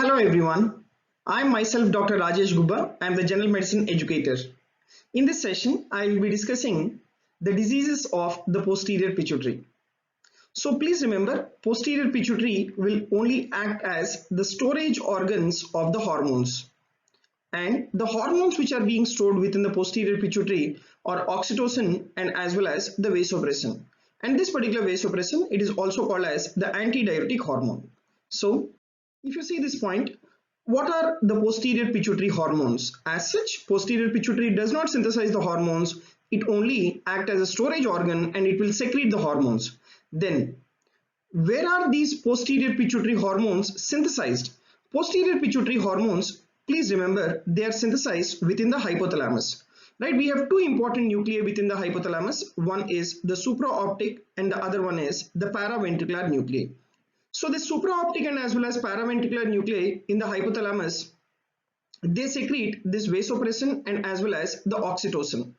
Hello everyone, I am myself Dr. Rajesh Gubba. I am the general medicine educator. In this session, I will be discussing the diseases of the posterior pituitary. So please remember, posterior pituitary will only act as the storage organs of the hormones. And the hormones which are being stored within the posterior pituitary are oxytocin and as well as the vasopressin. And this particular vasopressin, it is also called as the antidiuretic hormone. So if you see this point, what are the posterior pituitary hormones? As such, posterior pituitary does not synthesize the hormones. It only acts as a storage organ and it will secrete the hormones. Then, where are these posterior pituitary hormones synthesized? Posterior pituitary hormones, please remember, they are synthesized within the hypothalamus. Right? We have two important nuclei within the hypothalamus. One is the supraoptic and the other one is the paraventricular nuclei. So the supraoptic and as well as paraventricular nuclei in the hypothalamus, they secrete this vasopressin and as well as the oxytocin.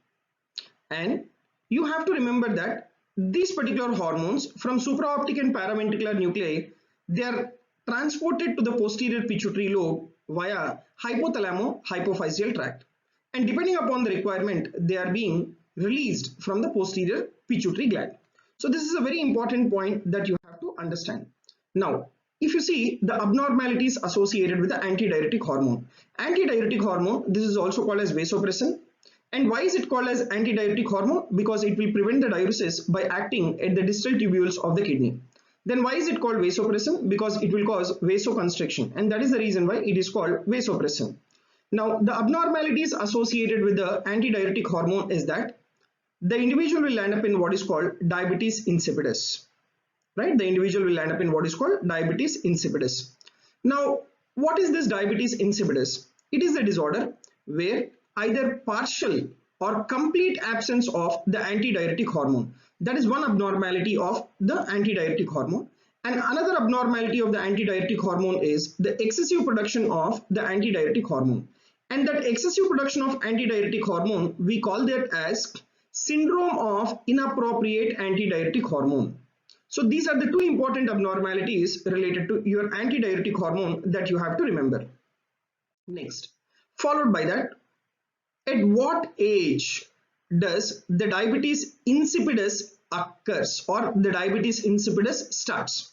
And you have to remember that these particular hormones from supraoptic and paraventricular nuclei, they are transported to the posterior pituitary lobe via hypothalamo-hypophyseal tract. And depending upon the requirement, they are being released from the posterior pituitary gland. So this is a very important point that you have to understand. Now, if you see the abnormalities associated with the antidiuretic hormone. Antidiuretic hormone, this is also called as vasopressin. And why is it called as antidiuretic hormone? Because it will prevent the diuresis by acting at the distal tubules of the kidney. Then why is it called vasopressin? Because it will cause vasoconstriction, and that is the reason why it is called vasopressin. Now, the abnormalities associated with the antidiuretic hormone is that the individual will end up in what is called diabetes insipidus. Right? The individual will end up in what is called diabetes insipidus. Now, what is this diabetes insipidus? It is a disorder where either partial or complete absence of the antidiuretic hormone. That is one abnormality of the antidiuretic hormone. And another abnormality of the antidiuretic hormone is the excessive production of the antidiuretic hormone. And that excessive production of antidiuretic hormone, we call that as syndrome of inappropriate antidiuretic hormone. So these are the two important abnormalities related to your antidiuretic hormone that you have to remember. Next, followed by that, at what age does the diabetes insipidus occurs or the diabetes insipidus starts?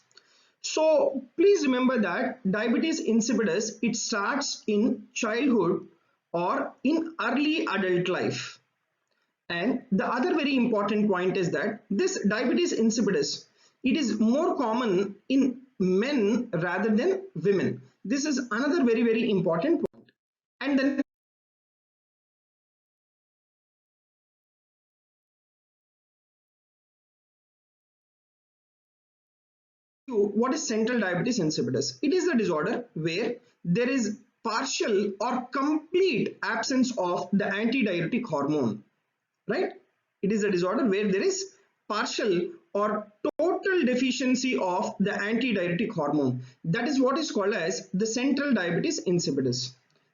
So please remember that diabetes insipidus, it starts in childhood or in early adult life. And the other very important point is that this diabetes insipidus, it is more common in men rather than women. This is another very, very important point. And then what is central diabetes insipidus? It is a disorder where there is partial or complete absence of the antidiuretic hormone. Right? It is a disorder where there is partial or total deficiency of the antidiuretic hormone. That is what is called as the central diabetes insipidus.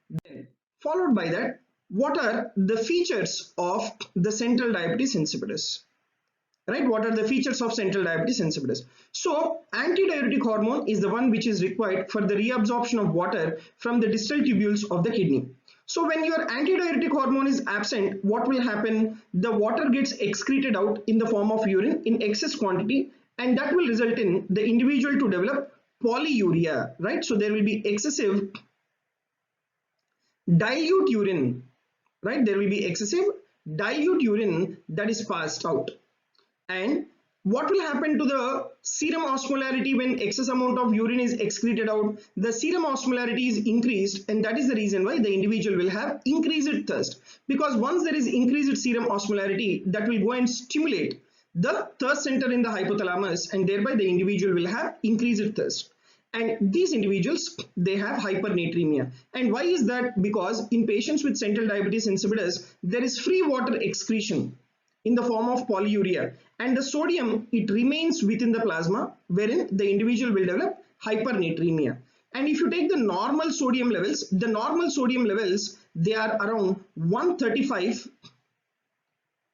Then, followed by that, what are the features of the central diabetes insipidus? Right? What are the features of central diabetes insipidus? So, antidiuretic hormone is the one which is required for the reabsorption of water from the distal tubules of the kidney. So when your antidiuretic hormone is absent, what will happen? The water gets excreted out in the form of urine in excess quantity, and that will result in the individual to develop polyuria, right? So there will be excessive dilute urine, right? There will be excessive dilute urine that is passed out. And what will happen to the serum osmolarity when excess amount of urine is excreted out? The serum osmolarity is increased, and that is the reason why the individual will have increased thirst. Because once there is increased serum osmolarity, that will go and stimulate the thirst center in the hypothalamus, and thereby the individual will have increased thirst. And these individuals, they have hypernatremia. And why is that? Because in patients with central diabetes insipidus, there is free water excretion in the form of polyuria, and the sodium, it remains within the plasma, wherein the individual will develop hypernatremia. And if you take the normal sodium levels, they are around 135,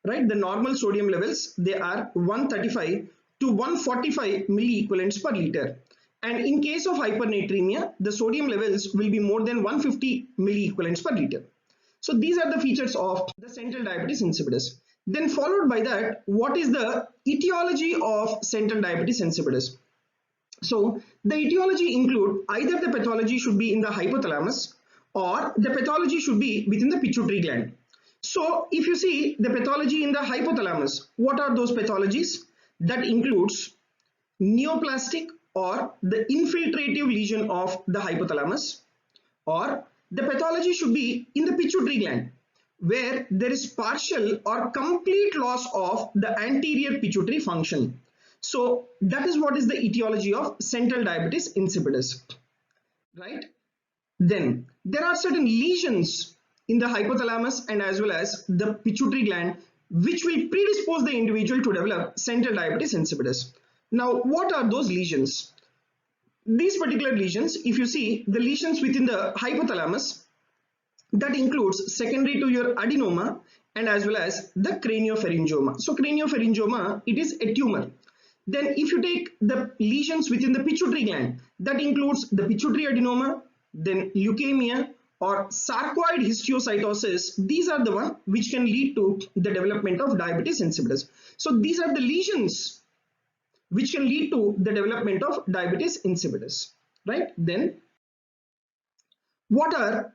right? The normal sodium levels, they are 135 to 145 milliequivalents per liter. And in case of hypernatremia, the sodium levels will be more than 150 milliequivalents per liter. So these are the features of the central diabetes insipidus. Then followed by that, what is the etiology of central diabetes insipidus? So the etiology include either the pathology should be in the hypothalamus or the pathology should be within the pituitary gland. So if you see the pathology in the hypothalamus, what are those pathologies? That includes neoplastic or the infiltrative lesion of the hypothalamus, or the pathology should be in the pituitary gland where there is partial or complete loss of the anterior pituitary function. So that is what is the etiology of central diabetes insipidus, right? Then there are certain lesions in the hypothalamus and as well as the pituitary gland which will predispose the individual to develop central diabetes insipidus. Now, what are those lesions? These particular lesions, if you see the lesions within the hypothalamus, that includes secondary to your adenoma and as well as the craniopharyngioma. So craniopharyngioma, it is a tumor. Then if you take the lesions within the pituitary gland, that includes the pituitary adenoma, then leukemia or sarcoid histiocytosis. These are the one which can lead to the development of diabetes insipidus. So these are the lesions which can lead to the development of diabetes insipidus, right? Then what are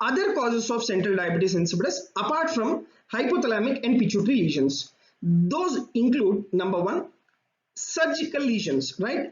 other causes of central diabetes insipidus apart from hypothalamic and pituitary lesions? Those include, number one, surgical lesions, right?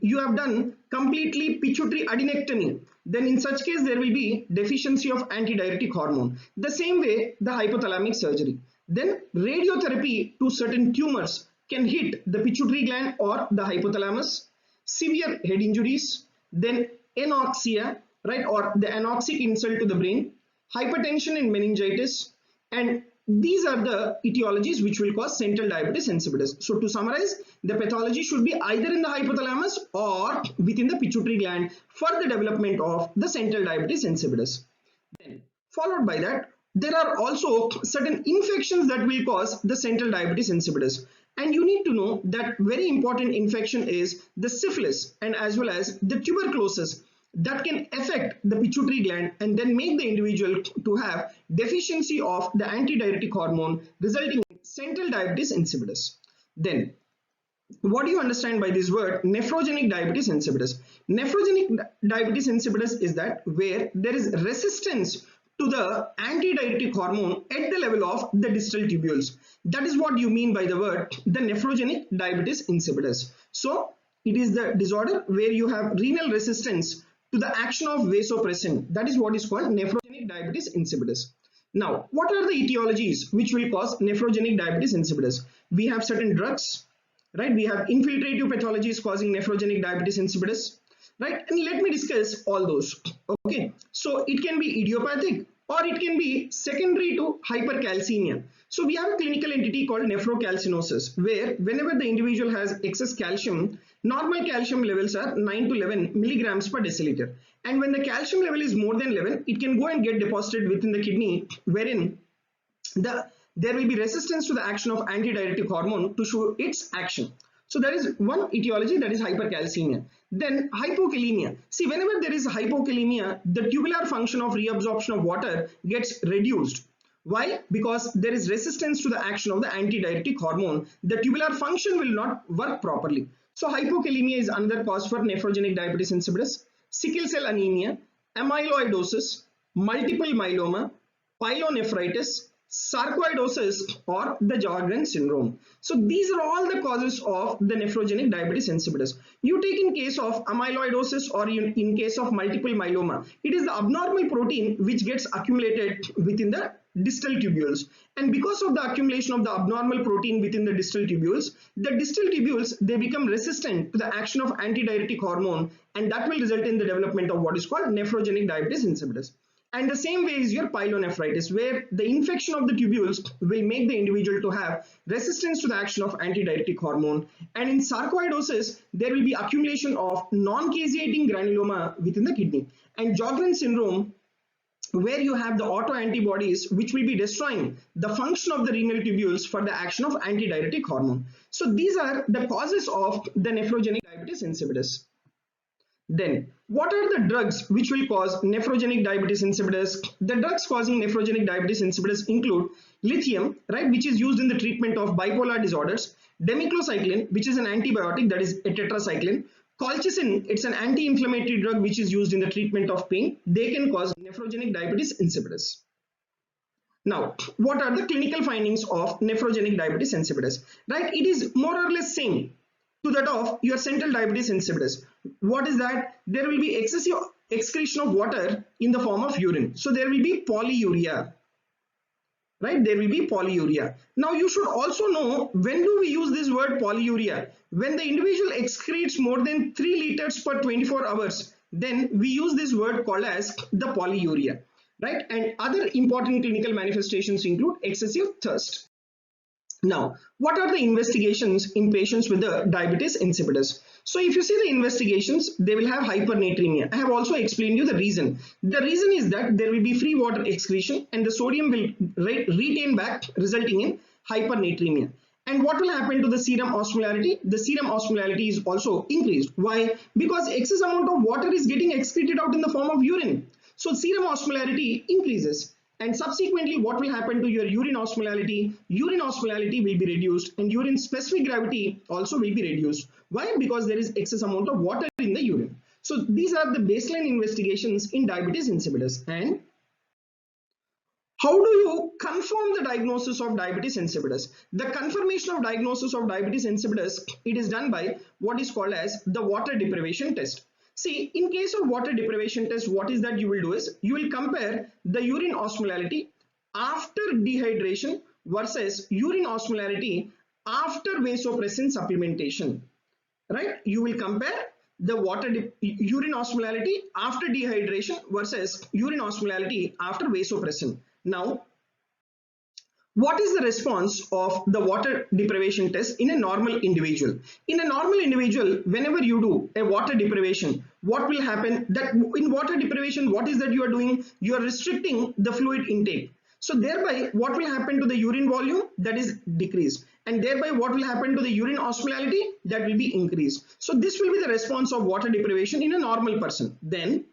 You have done completely pituitary adenectomy, then in such case there will be deficiency of antidiuretic hormone. The same way the hypothalamic surgery. Then radiotherapy to certain tumors can hit the pituitary gland or the hypothalamus, severe head injuries, then anoxia, right, or the anoxic insult to the brain, hypertension and meningitis, and these are the etiologies which will cause central diabetes insipidus. So to summarize, the pathology should be either in the hypothalamus or within the pituitary gland for the development of the central diabetes insipidus. Then followed by that, there are also certain infections that will cause the central diabetes insipidus. And you need to know that very important infection is the syphilis and as well as the tuberculosis that can affect the pituitary gland and then make the individual to have deficiency of the antidiuretic hormone, resulting in central diabetes insipidus. Then what do you understand by this word nephrogenic diabetes insipidus? Nephrogenic diabetes insipidus is that where there is resistance to the antidiuretic hormone at the level of the distal tubules. That is what you mean by the word the nephrogenic diabetes insipidus. So it is the disorder where you have renal resistance to the action of vasopressin. That is what is called nephrogenic diabetes insipidus. Now, what are the etiologies which will cause nephrogenic diabetes insipidus? We have certain drugs, right? We have infiltrative pathologies causing nephrogenic diabetes insipidus, right? And let me discuss all those. Okay, so it can be idiopathic or it can be secondary to hypercalcemia. So we have a clinical entity called nephrocalcinosis where whenever the individual has excess calcium, normal calcium levels are 9 to 11 milligrams per deciliter. And when the calcium level is more than 11, it can go and get deposited within the kidney wherein there will be resistance to the action of antidiuretic hormone to show its action. So there is one etiology, that is hypercalcemia. Then hypokalemia. See, whenever there is hypokalemia, the tubular function of reabsorption of water gets reduced. Why? Because there is resistance to the action of the antidiuretic hormone. The tubular function will not work properly. So hypokalemia is another cause for nephrogenic diabetes insipidus. Sickle cell anemia, amyloidosis, multiple myeloma, pyelonephritis, sarcoidosis or the Sjogren syndrome. So these are all the causes of the nephrogenic diabetes insipidus. You take in case of amyloidosis or in case of multiple myeloma, it is the abnormal protein which gets accumulated within the distal tubules, and because of the accumulation of the abnormal protein within the distal tubules, they become resistant to the action of antidiuretic hormone, and that will result in the development of what is called nephrogenic diabetes insipidus. And the same way is your pyelonephritis, where the infection of the tubules will make the individual to have resistance to the action of antidiuretic hormone. And in sarcoidosis, there will be accumulation of non-caseating granuloma within the kidney. And Sjogren syndrome, where you have the autoantibodies which will be destroying the function of the renal tubules for the action of antidiuretic hormone. So these are the causes of the nephrogenic diabetes insipidus. Then, what are the drugs which will cause nephrogenic diabetes insipidus? The drugs causing nephrogenic diabetes insipidus include lithium, right, which is used in the treatment of bipolar disorders, demiclocycline, which is an antibiotic, that is a tetracycline, colchicine, it's an anti-inflammatory drug which is used in the treatment of pain. They can cause nephrogenic diabetes insipidus. Now, what are the clinical findings of nephrogenic diabetes insipidus? Right, it is more or less same to that of your central diabetes insipidus. What is that? There will be excessive excretion of water in the form of urine. So there will be polyuria. Right, there will be polyuria. Now you should also know, when do we use this word polyuria? When the individual excretes more than 3 liters per 24 hours, then we use this word called as the polyuria. Right, and other important clinical manifestations include excessive thirst. Now, what are the investigations in patients with the diabetes insipidus? So if you see the investigations, they will have hypernatremia. I have also explained you the reason. The reason is that there will be free water excretion and the sodium will retain back, resulting in hypernatremia. And what will happen to the serum osmolarity? The serum osmolarity is also increased. Why? Because excess amount of water is getting excreted out in the form of urine. So serum osmolarity increases. And subsequently, what will happen to your urine osmolality? Urine osmolality will be reduced and urine specific gravity also will be reduced. Why? Because there is excess amount of water in the urine. So these are the baseline investigations in diabetes insipidus. And how do you confirm the diagnosis of diabetes insipidus? The confirmation of diagnosis of diabetes insipidus, it is done by what is called as the water deprivation test. See, in case of water deprivation test, what is that you will do is, you will compare the urine osmolality after dehydration versus urine osmolality after vasopressin supplementation. Right? You will compare the urine osmolality after dehydration versus urine osmolality after vasopressin. Now, what is the response of the water deprivation test in a normal individual? In a normal individual, whenever you do a water deprivation, what will happen? That in water deprivation, what is that you are doing? You are restricting the fluid intake. So thereby, what will happen to the urine volume? That is decreased. And thereby, what will happen to the urine osmolality? That will be increased. So this will be the response of water deprivation in a normal person. Then,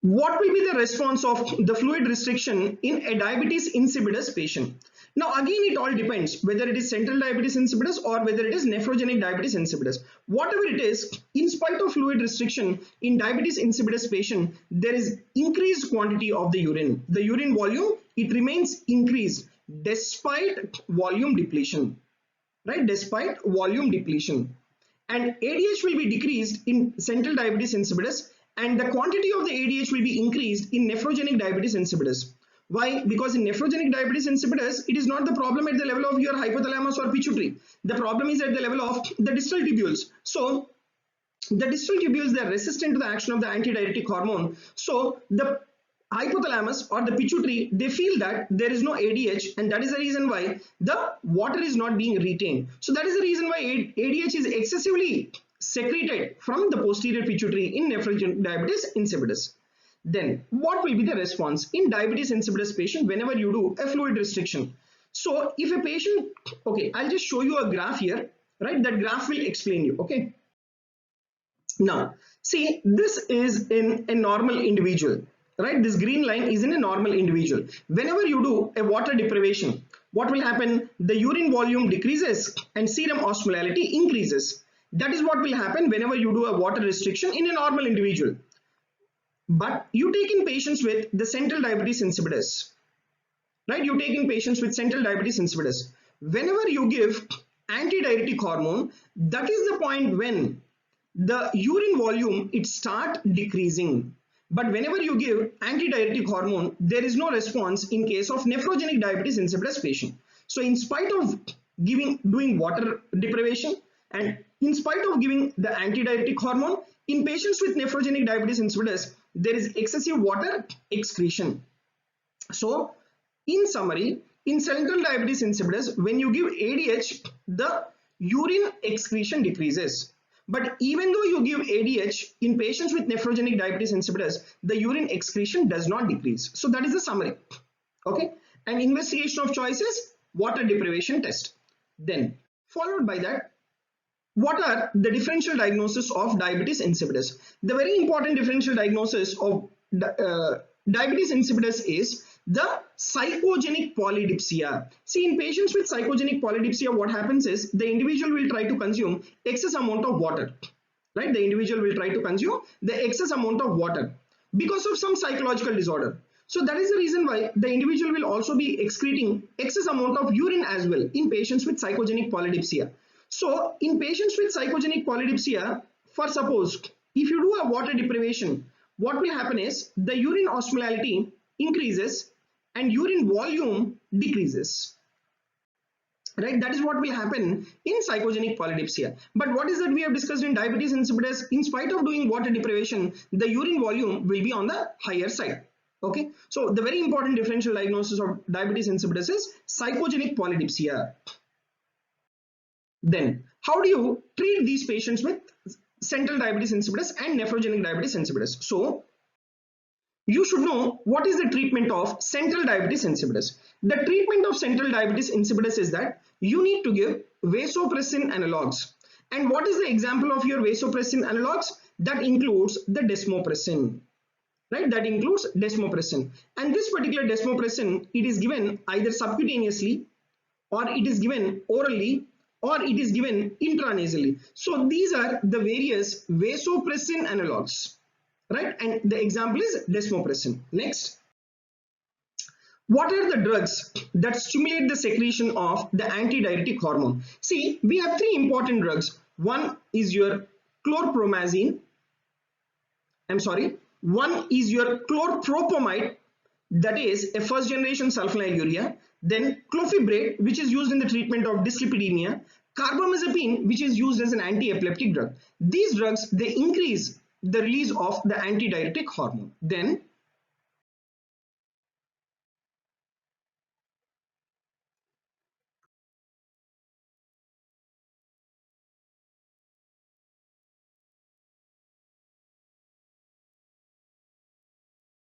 what will be the response of the fluid restriction in a diabetes insipidus patient? Now again, it all depends whether it is central diabetes insipidus or whether it is nephrogenic diabetes insipidus. Whatever it is, in spite of fluid restriction in diabetes insipidus patient, there is increased quantity of the urine. The urine volume, it remains increased despite volume depletion. Right, despite volume depletion. And ADH will be decreased in central diabetes insipidus, and the quantity of the ADH will be increased in nephrogenic diabetes insipidus. Why? Because in nephrogenic diabetes insipidus, it is not the problem at the level of your hypothalamus or pituitary. The problem is at the level of the distal tubules. So the distal tubules, they are resistant to the action of the antidiuretic hormone. So the hypothalamus or the pituitary, they feel that there is no ADH, and that is the reason why the water is not being retained. So that is the reason why ADH is excessively secreted from the posterior pituitary in nephrogenic diabetes insipidus. Then what will be the response in diabetes insipidus patient whenever you do a fluid restriction? So if a patient, okay, I'll just show you a graph here, right? That graph will explain you, okay? Now, see, this is in a normal individual, right? This green line is in a normal individual. Whenever you do a water deprivation, what will happen? The urine volume decreases and serum osmolality increases. That is what will happen whenever you do a water restriction in a normal individual. But you take in patients with the central diabetes insipidus, right? You take in patients with central diabetes insipidus. Whenever you give antidiuretic hormone, that is the point when the urine volume, it start decreasing. But whenever you give antidiuretic hormone, there is no response in case of nephrogenic diabetes insipidus patient. So in spite of doing water deprivation and in spite of giving the antidiuretic hormone, in patients with nephrogenic diabetes insipidus, there is excessive water excretion. So in summary, in central diabetes insipidus, when you give ADH, the urine excretion decreases. But even though you give ADH, in patients with nephrogenic diabetes insipidus, the urine excretion does not decrease. So that is the summary. Okay. And investigation of choice is water deprivation test. Then followed by that, what are the differential diagnosis of diabetes insipidus? The very important differential diagnosis of diabetes insipidus is the psychogenic polydipsia. See, in patients with psychogenic polydipsia, what happens is the individual will try to consume excess amount of water, right? The individual will try to consume the excess amount of water because of some psychological disorder. So that is the reason why the individual will also be excreting excess amount of urine as well in patients with psychogenic polydipsia. So in patients with psychogenic polydipsia, for suppose if you do a water deprivation, what will happen is the urine osmolality increases and urine volume decreases. Right, that is what will happen in psychogenic polydipsia. But what is that we have discussed in diabetes insipidus? In spite of doing water deprivation, the urine volume will be on the higher side. Okay, so the very important differential diagnosis of diabetes insipidus is psychogenic polydipsia. Then, how do you treat these patients with central diabetes insipidus and nephrogenic diabetes insipidus? So, you should know what is the treatment of central diabetes insipidus. The treatment of central diabetes insipidus is that you need to give vasopressin analogs. And what is the example of your vasopressin analogs? That includes the desmopressin. Right, that includes desmopressin. And this particular desmopressin, it is given either subcutaneously, or it is given orally, or it is given intranasally. So these are the various vasopressin analogs. Right, and the example is desmopressin. Next, what are the drugs that stimulate the secretion of the antidiuretic hormone? See, we have three important drugs. One is your chlorpromazine. One is your chlorpropamide, that is a first generation sulfonylurea. Then clofebrate, which is used in the treatment of dyslipidemia. Carbamazepine, which is used as an anti-epileptic drug. These drugs, they increase the release of the antidiuretic hormone. Then